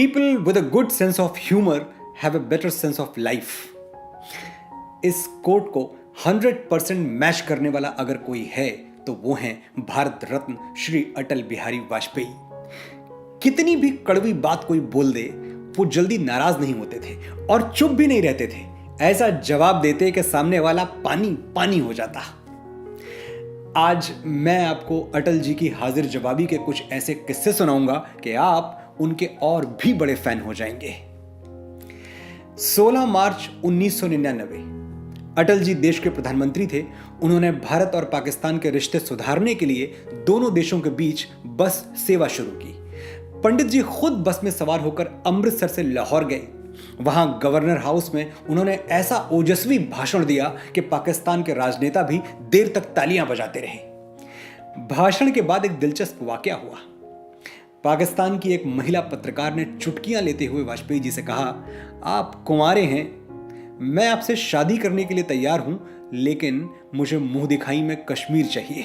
People with a good sense of humor have a better sense of life. इस coat को 100% match करने वाला अगर कोई है तो वो हैं भारत रत्न श्री अटल बिहारी वाजपेयी। कितनी भी कड़वी बात कोई बोल दे वो जल्दी नाराज नहीं होते थे और चुप भी नहीं रहते थे। ऐसा जवाब देते कि सामने वाला पानी पानी हो जाता। आज मैं आपको अटल जी की हाजिर जवाबी के कुछ ऐसे किस्से सुनाऊंगा कि आप उनके और भी बड़े फैन हो जाएंगे। 16 मार्च 1999 अटल जी देश के प्रधानमंत्री थे। उन्होंने भारत और पाकिस्तान के रिश्ते सुधारने के लिए दोनों देशों के बीच बस सेवा शुरू की। पंडित जी खुद बस में सवार होकर अमृतसर से लाहौर गए। वहां गवर्नर हाउस में उन्होंने ऐसा ओजस्वी भाषण दिया कि पाकिस्तान के राजनेता भी देर तक तालियां बजाते रहे। भाषण के बाद एक दिलचस्प वाकया हुआ। पाकिस्तान की एक महिला पत्रकार ने चुटकियां लेते हुए वाजपेयी जी से कहा, आप कुंवारे हैं, मैं आपसे शादी करने के लिए तैयार हूं, लेकिन मुझे मुंह दिखाई में कश्मीर चाहिए।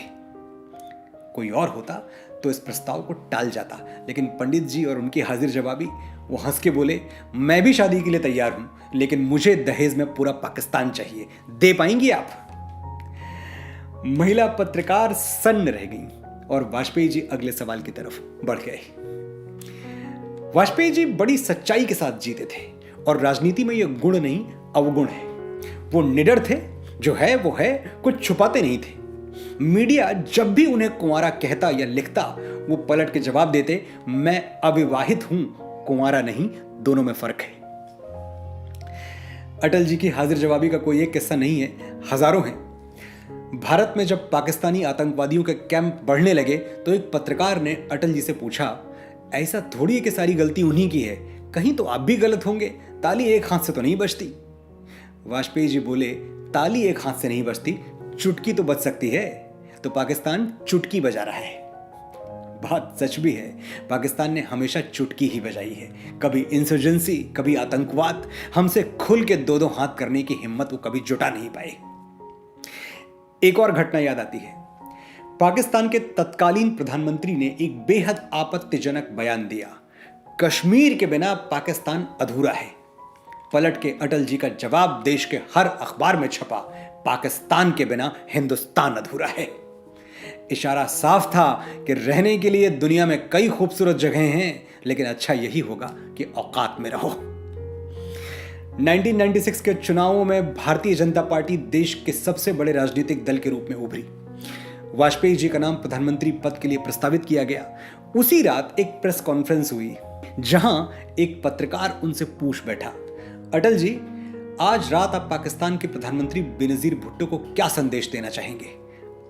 कोई और होता तो इस प्रस्ताव को टाल जाता, लेकिन पंडित जी और उनकी हाजिर जवाबी, वो हंस के बोले, मैं भी शादी के लिए तैयार हूं, लेकिन मुझे दहेज में पूरा पाकिस्तान चाहिए, दे पाएंगी आप? महिला पत्रकार सन्न रह गई और वाजपेयी जी अगले सवाल की तरफ बढ़ गए। वाजपेयी जी बड़ी सच्चाई के साथ जीते थे और राजनीति में यह गुण नहीं अवगुण है। वो निडर थे, जो है वो है, कुछ छुपाते नहीं थे। मीडिया जब भी उन्हें कुंवारा कहता या लिखता, वो पलट के जवाब देते, मैं अविवाहित हूं, कुंवारा नहीं, दोनों में फर्क है। अटल जी की हाजिर जवाबी का कोई एक किस्सा नहीं है, हजारों हैं। भारत में जब पाकिस्तानी आतंकवादियों के कैंप बढ़ने लगे तो एक पत्रकार ने अटल जी से पूछा, ऐसा थोड़ी है कि सारी गलती उन्हीं की है, कहीं तो आप भी गलत होंगे, ताली एक हाथ से तो नहीं बजती। वाजपेयी जी बोले, ताली एक हाथ से नहीं बजती, चुटकी तो बज सकती है, तो पाकिस्तान चुटकी बजा रहा है। बात सच भी है, पाकिस्तान ने हमेशा चुटकी ही बजाई है। कभी इंसर्जेंसी, कभी आतंकवाद, हमसे खुल के दो दो हाथ करने की हिम्मत वो कभी जुटा नहीं पाए। एक और घटना याद आती है। पाकिस्तान के तत्कालीन प्रधानमंत्री ने एक बेहद आपत्तिजनक बयान दिया, कश्मीर के बिना पाकिस्तान अधूरा है। पलट के अटल जी का जवाब देश के हर अखबार में छपा, पाकिस्तान के बिना हिंदुस्तान अधूरा है। इशारा साफ था कि रहने के लिए दुनिया में कई खूबसूरत जगहें हैं, लेकिन अच्छा यही होगा कि औकात में रहो। 1996 के चुनावों में भारतीय जनता पार्टी देश के सबसे बड़े राजनीतिक दल के रूप में उभरी। वाजपेयी जी का नाम प्रधानमंत्री पद के लिए प्रस्तावित किया गया। उसी रात एक प्रेस कॉन्फ्रेंस हुई, जहां एक पत्रकार उनसे पूछ बैठा, अटल जी, आज रात आप पाकिस्तान के प्रधानमंत्री बेनजीर भुट्टो को क्या संदेश देना चाहेंगे?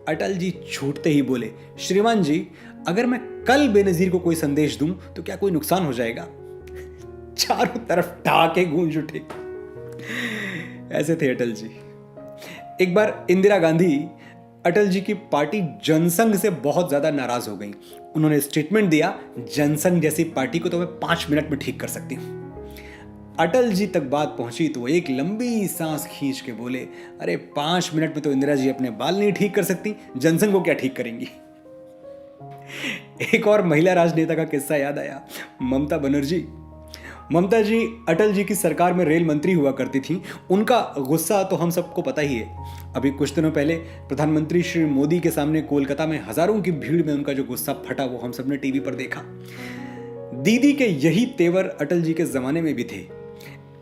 अटल जी छूटते ही बोले, श्रीमान जी, अगर मैं कल बेनजीर को कोई संदेश दूं तो क्या कोई नुकसान हो जाएगा? चारों तरफ ठहाके गूंज उठे। ऐसे थे अटल जी। एक बार इंदिरा गांधी अटल जी की पार्टी जनसंघ से बहुत ज्यादा नाराज हो गई। उन्होंने स्टेटमेंट दिया, जनसंघ जैसी पार्टी को तो मैं 5 मिनट में ठीक कर सकती हूं। अटल जी तक बात पहुंची तो एक लंबी सांस खींच के बोले, अरे 5 मिनट में तो इंदिरा जी अपने बाल नहीं ठीक कर सकती, जनसंघ को क्या ठीक करेंगी? एक और महिला राजनेता का किस्सा याद आया, ममता बनर्जी। ममता जी अटल जी की सरकार में रेल मंत्री हुआ करती थी। उनका गुस्सा तो हम सबको पता ही है। अभी कुछ दिनों पहले प्रधानमंत्री श्री मोदी के सामने कोलकाता में हजारों की भीड़ में उनका जो गुस्सा फटा, वो हम सबने टीवी पर देखा। दीदी के यही तेवर अटल जी के जमाने में भी थे।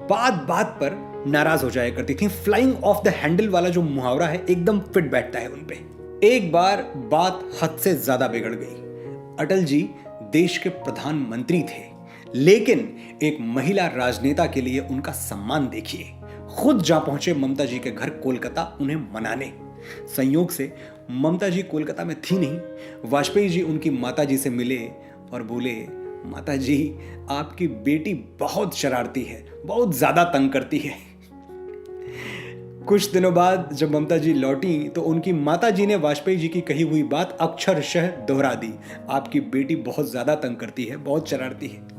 बात बात पर नाराज हो जाया करती थी। फ्लाइंग ऑफ द हैंडल वाला जो मुहावरा है, एकदम फिट बैठता है उन पे। एक बार बात हद से ज्यादा बिगड़ गई। अटल जी देश के प्रधानमंत्री थे, लेकिन एक महिला राजनेता के लिए उनका सम्मान देखिए। खुद जा पहुंचे ममता जी के घर कोलकाता उन्हें मनाने। संयोग से ममता जी कोलकाता में थी नहीं। वाजपेयी जी उनकी माता जी से मिले और बोले, माता जी, आपकी बेटी बहुत शरारती है, बहुत ज्यादा तंग करती है। कुछ दिनों बाद जब ममता जी लौटी तो उनकी माता जी ने वाजपेयी जी की कही हुई बात अक्षरशः दोहरा दी, आपकी बेटी बहुत ज्यादा तंग करती है, बहुत शरारती है।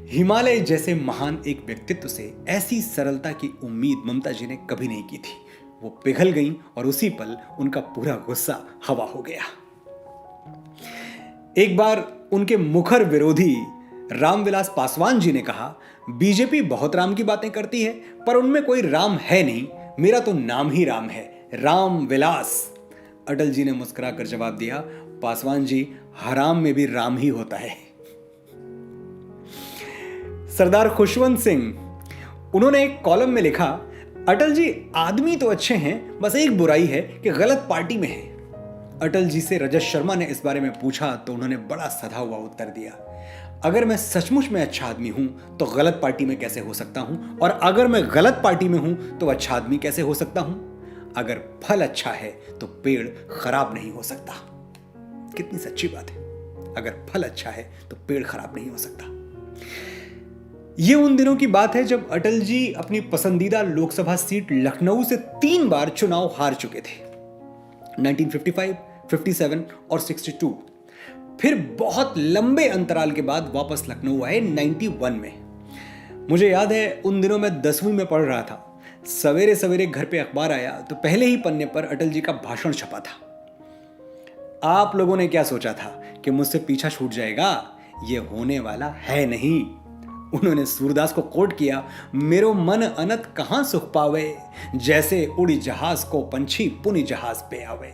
हिमालय जैसे महान एक व्यक्तित्व से ऐसी सरलता की उम्मीद ममता जी ने कभी नहीं की थी। वो पिघल गईं और उसी पल उनका पूरा गुस्सा हवा हो गया। एक बार उनके मुखर विरोधी रामविलास पासवान जी ने कहा, बीजेपी बहुत राम की बातें करती है पर उनमें कोई राम है नहीं, मेरा तो नाम ही राम है, रामविलास। अटल जी ने मुस्कुराकर जवाब दिया, पासवान जी, हराम में भी राम ही होता है। सरदार खुशवंत सिंह, उन्होंने एक कॉलम में लिखा, अटल जी आदमी तो अच्छे हैं, बस एक बुराई है कि गलत पार्टी में है। अटल जी से रजत शर्मा ने इस बारे में पूछा तो उन्होंने बड़ा सधा हुआ उत्तर दिया, अगर मैं सचमुच में अच्छा आदमी हूं तो गलत पार्टी में कैसे हो सकता हूं, और अगर मैं गलत पार्टी में हूं तो अच्छा आदमी कैसे हो सकता हूं। अगर फल अच्छा है तो पेड़ खराब नहीं हो सकता। कितनी सच्ची बात है, अगर फल अच्छा है तो पेड़ खराब नहीं हो सकता। यह उन दिनों की बात है जब अटल जी अपनी पसंदीदा लोकसभा सीट लखनऊ से 3 बार चुनाव हार चुके थे, 1955, 57 और 62। फिर बहुत लंबे अंतराल के बाद वापस लखनऊ आए 91 में। मुझे याद है उन दिनों मैं 10वीं में पढ़ रहा था। सवेरे सवेरे घर पे अखबार आया तो पहले ही पन्ने पर अटल जी का भाषण छपा था। आप लोगों ने क्या सोचा था कि मुझसे पीछा छूट जाएगा? ये होने वाला है नहीं। उन्होंने सूरदास को कोट किया, मेरो मन अनत कहां सुख पावे, जैसे उड़ी जहाज को पंछी पुनि जहाज पे आवे।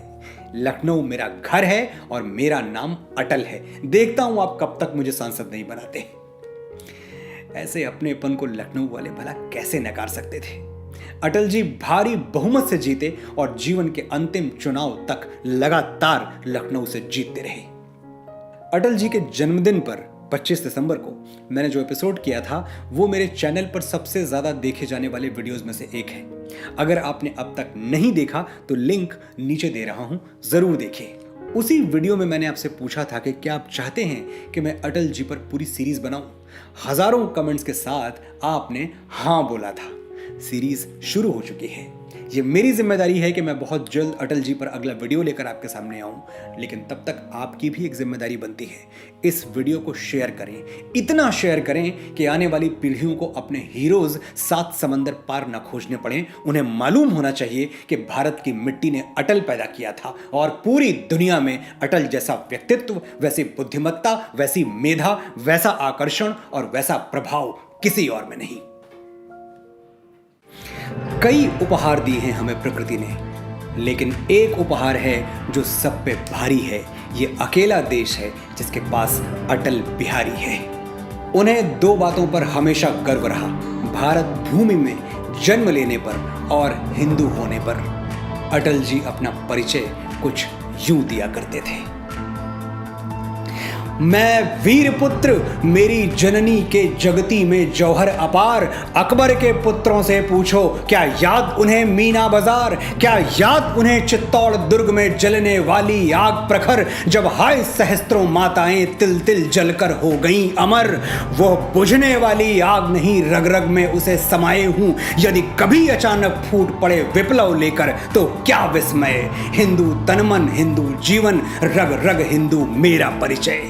लखनऊ मेरा घर है और मेरा नाम अटल है, देखता हूं आप कब तक मुझे सांसद नहीं बनाते। ऐसे अपनेपन को लखनऊ वाले भला कैसे नकार सकते थे। अटल जी भारी बहुमत से जीते और जीवन के अंतिम चुनाव तक लगातार लखनऊ से जीतते रहे। अटल जी के जन्मदिन पर 25 दिसंबर को मैंने जो एपिसोड किया था वो मेरे चैनल पर सबसे ज्यादा देखे जाने वाले वीडियोस में से एक है। अगर आपने अब तक नहीं देखा तो लिंक नीचे दे रहा हूं, जरूर देखिए। उसी वीडियो में मैंने आपसे पूछा था कि क्या आप चाहते हैं कि मैं अटल जी पर पूरी सीरीज बनाऊं। हजारों कमेंट्स के साथ आपने हां बोला था। सीरीज शुरू हो चुकी है। ये मेरी जिम्मेदारी है कि मैं बहुत जल्द अटल जी पर अगला वीडियो लेकर आपके सामने आऊं, लेकिन तब तक आपकी भी एक जिम्मेदारी बनती है। इस वीडियो को शेयर करें, इतना शेयर करें कि आने वाली पीढ़ियों को अपने हीरोज 7 समंदर पार न खोजने पड़े। उन्हें मालूम होना चाहिए कि भारत की मिट्टी ने अटल पैदा किया था और पूरी दुनिया में अटल जैसा व्यक्तित्व, वैसी बुद्धिमत्ता, वैसी मेधा, वैसा आकर्षण और वैसा प्रभाव किसी और में नहीं। कई उपहार दिए हैं हमें प्रकृति ने, लेकिन एक उपहार है जो सब पे भारी है। ये अकेला देश है जिसके पास अटल बिहारी है। उन्हें 2 बातों पर हमेशा गर्व रहा, भारत भूमि में जन्म लेने पर और हिंदू होने पर। अटल जी अपना परिचय कुछ यूं दिया करते थे, मैं वीर पुत्र, मेरी जननी के जगती में जौहर अपार। अकबर के पुत्रों से पूछो, क्या याद उन्हें मीना बाजार, क्या याद उन्हें चित्तौड़ दुर्ग में जलने वाली आग प्रखर, जब हाय सहस्त्रों माताएं तिल तिल जलकर हो गईं अमर। वो बुझने वाली आग नहीं, रग रग में उसे समाये हूं। यदि कभी अचानक फूट पड़े विप्लव लेकर तो क्या विस्मय। हिंदू तनमन, हिंदू जीवन, रग रग हिंदू मेरा परिचय।